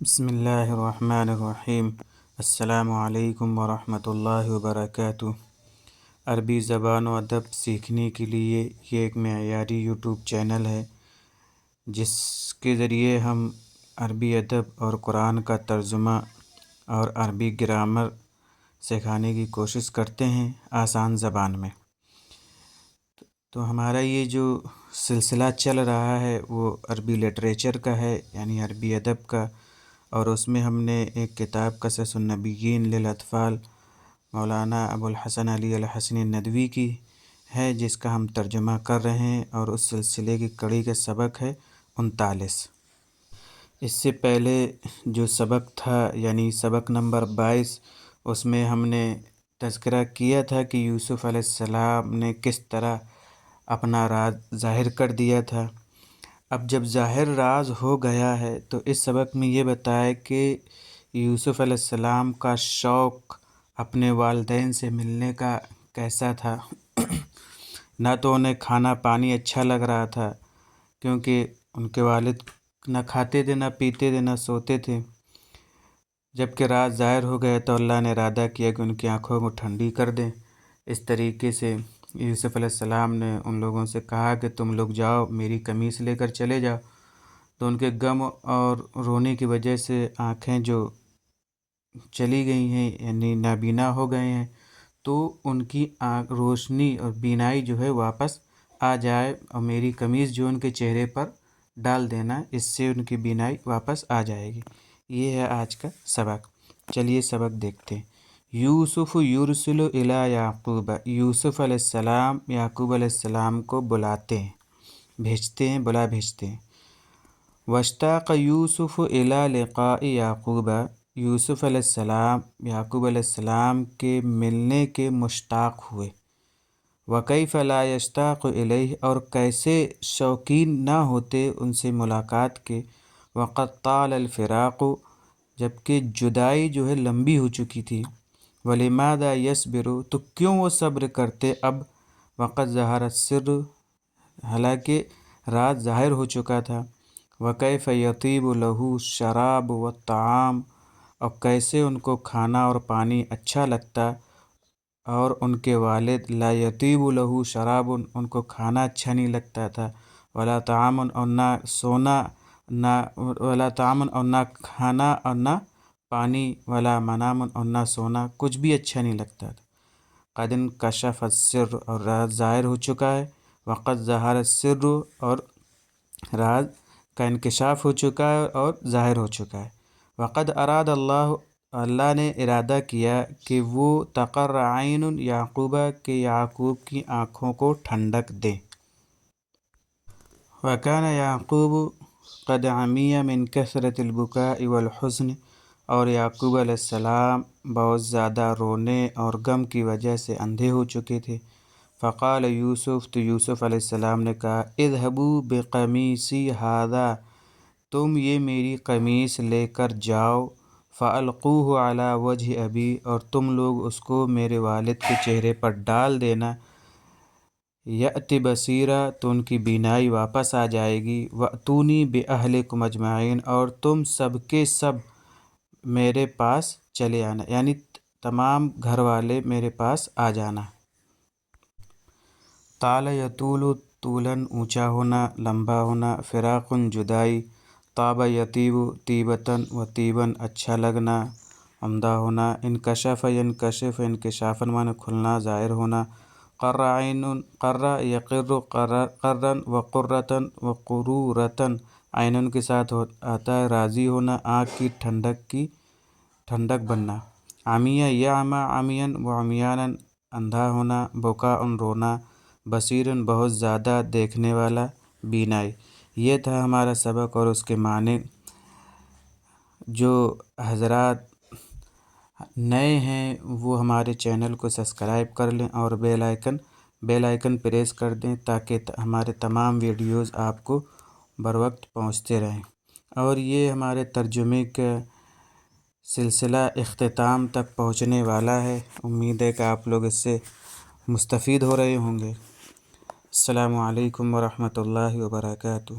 بسم اللہ الرحمن الرحیم۔ السلام علیکم ورحمۃ اللہ وبرکاتہ۔ عربی زبان و ادب سیکھنے کے لیے یہ ایک معیاری یوٹیوب چینل ہے جس کے ذریعے ہم عربی ادب اور قرآن کا ترجمہ اور عربی گرامر سکھانے کی کوشش کرتے ہیں آسان زبان میں۔ تو ہمارا یہ جو سلسلہ چل رہا ہے وہ عربی لٹریچر کا ہے، یعنی عربی ادب کا، اور اس میں ہم نے ایک کتاب قصص النبیین للاطفال مولانا ابو الحسن علی الحسنی ندوی کی ہے، جس کا ہم ترجمہ کر رہے ہیں، اور اس سلسلے کی کڑی کا سبق ہے 39۔ اس سے پہلے جو سبق تھا یعنی سبق نمبر 22، اس میں ہم نے تذکرہ کیا تھا کہ یوسف علیہ السلام نے کس طرح اپنا راز ظاہر کر دیا تھا۔ اب جب ظاہر راز ہو گیا ہے تو اس سبق میں یہ بتایا کہ یوسف علیہ السلام کا شوق اپنے والدین سے ملنے کا کیسا تھا۔ نہ تو انہیں کھانا پانی اچھا لگ رہا تھا، کیونکہ ان کے والد نہ کھاتے تھے، نہ پیتے تھے، نہ سوتے تھے۔ جب کہ راز ظاہر ہو گیا تو اللہ نے ارادہ کیا کہ ان کی آنکھوں کو ٹھنڈی کر دیں۔ اس طریقے سے یوسف علیہ السلام نے ان لوگوں سے کہا کہ تم لوگ جاؤ، میری قمیص لے کر چلے جاؤ۔ تو ان کے غم اور رونے کی وجہ سے آنکھیں جو چلی گئی ہیں، یعنی نابینا ہو گئے ہیں، تو ان کی روشنی اور بینائی جو ہے واپس آ جائے، اور میری قمیص جو ان کے چہرے پر ڈال دینا، اس سے ان کی بینائی واپس آ جائے گی۔ یہ ہے آج کا سبق۔ چلیے سبق دیکھتے ہیں۔ یوسف یرسل الی یعقوب، یوسف علیہ السلام یعقوب علیہ السلام کو بلاتے ہیں، بھیجتے ہیں، بھیجتے ہیں۔ واشتاق یوسف الی لقاء یعقوب، یوسف علیہ السلام یعقوب علیہ السلام کے ملنے کے مشتاق ہوئے۔ وکیف لا یشتاق الیہ، اور کیسے شوقین نہ ہوتے ان سے ملاقات کے۔ وقد طال الفراق، جبکہ جدائی جو ہے لمبی ہو چکی تھی۔ ولماذا یصبر، تو کیوں وہ صبر کرتے اب۔ وقد ظہر السر، حالانکہ راز ظاہر ہو چکا تھا۔ وکیف یطیب لہ الشراب والطعام، اور کیسے ان کو کھانا اور پانی اچھا لگتا، اور ان کے والد لا یطیب لہ شراب، ان کو کھانا اچھا نہیں لگتا تھا، ولا طعام، اور نہ سونا، ولا طعام، اور نہ کھانا اور نہ پانی، ولا منام، اور نہ سونا، کچھ بھی اچھا نہیں لگتا تھا۔ قد انکشف السر، اور راز ظاہر ہو چکا ہے۔ وقد ظہر السر، اور راز کا انکشاف ہو چکا ہے اور ظاہر ہو چکا ہے۔ وقد اراد اللہ، اللہ نے ارادہ کیا کہ وہ تقر عین یعقوب، کہ یعقوب کی آنکھوں کو ٹھنڈک دے۔ وکان یعقوب قد عمی من کثرۃ البکاء والحزن، اور یعقوب علیہ السلام بہت زیادہ رونے اور غم کی وجہ سے اندھے ہو چکے تھے۔ فقال یوسف، تو یوسف علیہ السلام نے کہا، اذهبوا بقمیصی ھذا، تم یہ میری قمیص لے کر جاؤ، فالقوہ علی وجہ ابی، اور تم لوگ اس کو میرے والد کے چہرے پر ڈال دینا۔ یأت بصیرا، تو ان کی بینائی واپس آ جائے گی۔ واتونی باہلکم اجمعین، اور تم سب کے سب میرے پاس چلے آنا، یعنی تمام گھر والے میرے پاس آ جانا۔ طال یطول، طولاً اونچا ہونا، لمبا ہونا، فراق جدائی، طاب یطیب طیبۃ، و طیباً اچھا لگنا، عمدہ ہونا۔ انکشف ینکشف، انکشافاً معنی کھلنا، ظاہر ہونا۔ قر عین، قر یقر قرا، وقرۃ وقرورۃ، عین کے ساتھ آتا ہے راضی ہونا، آنکھ کی ٹھنڈک بننا۔ عمی یعمی عمیاً وعمیانا، اندھا ہونا، بکاء رونا، بصیر بہت زیادہ دیکھنے والا، بینائی۔ یہ تھا ہمارا سبق اور اس کے معنی۔ جو حضرات نئے ہیں وہ ہمارے چینل کو سبسکرائب کر لیں اور بیل آئیکن پریس کر دیں، تاکہ ہمارے تمام ویڈیوز آپ کو بروقت پہنچتے رہیں۔ اور یہ ہمارے ترجمے کا سلسلہ اختتام تک پہنچنے والا ہے۔ امید ہے کہ آپ لوگ اس سے مستفید ہو رہے ہوں گے۔ السلام علیکم ورحمۃ اللہ وبرکاتہ۔